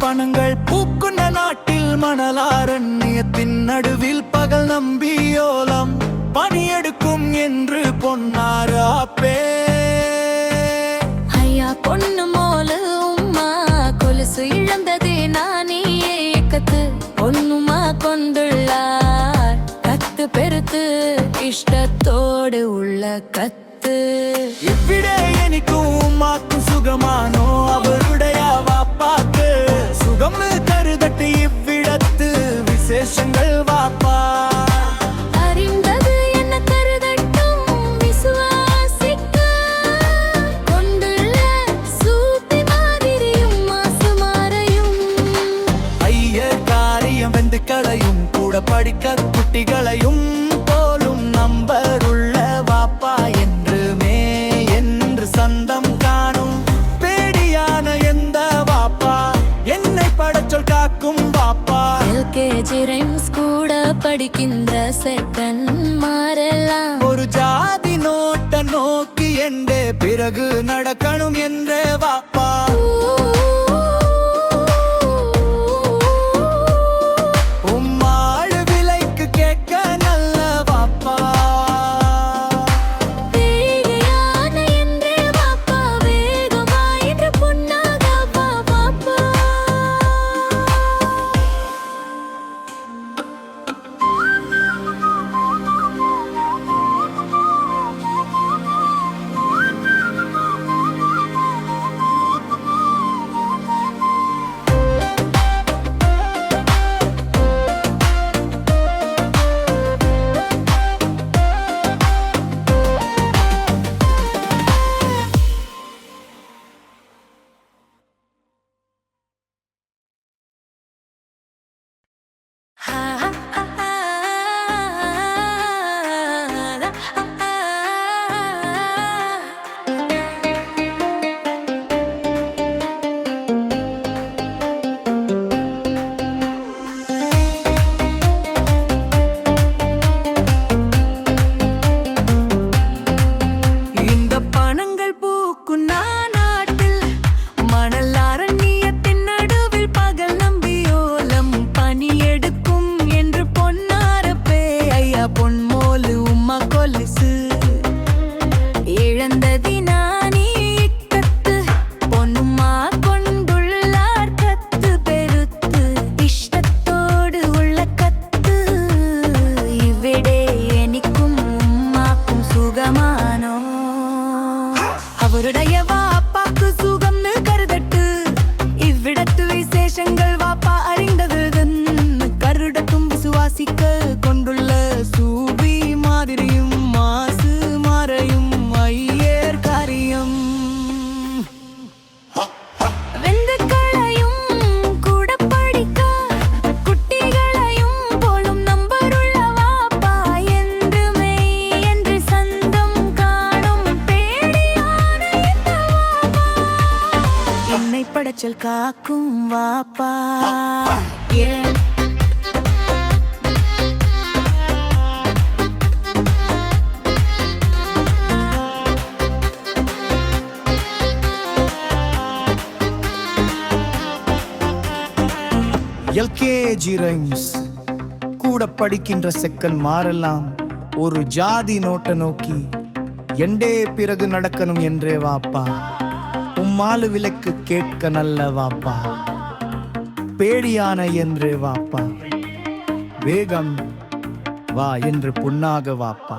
பணங்கள் பூக்குண்ட நாட்டில் மணலாரண்யத்தின் நடுவில் பகல் நம்பியோலம் பணியெடுக்கும் என்று பொன்னாறு ஆப்பே. ஐயா பொண்ணு மோலு உம்மா கொலுசு இழந்ததே நானே கத்து பொண்ணுமா கொண்டுள்ளார் கத்து பெருத்து இஷ்டத்தோடு உள்ள கத்து. இவ்விடே எனக்கும் உம்மாக்கும் சுகமானோ அவருடைய வாப்பாக்கு சுகம்னு கருதட்டு இவ்விடத்து விசேஷங்கள் வாப்பா. கூட படிக்க குட்டிகளையும் போலும் நம்பருள்ள வாப்பா என்றுமே என்று சந்தம் காணும் பேடியான எந்த வாப்பா என்னை படச்சொல் காக்கும் வாப்பா. எல்கேஜி ரைம்ஸ் கூட படிக்கின்ற செகண்ட் மாறலாம் ஒரு ஜாதி நோட்ட நோக்கி என்றே பிறகு நடக்கணும் என்றே வாப்பா. அவருடைய வாப்பாக்கு சுகம்னு கருதட்டு இவ்விடத்து விசேஷங்கள் வாப்பா அறிந்தது கருடத்தும் விசுவாசிக்க கொண்டுள்ள சூபி மாதிரியும் மாசு மாறையும் ஐயர் காரியம். படச்சல் காக்கும் வாப்பா. எல்கேஜி ரைம்ஸ் கூட படிக்கின்ற செக்கன் மாறலாம் ஒரு ஜாதி நோட்ட நோக்கி எண்டே பிறகு நடக்கணும் என்றே வாப்பா. உம்மாலு விளக்கு கேட்க நல்ல வாப்பா பேடியான என்றே வாப்பா வேகம் வா என்று புண்ணாக வாப்பா.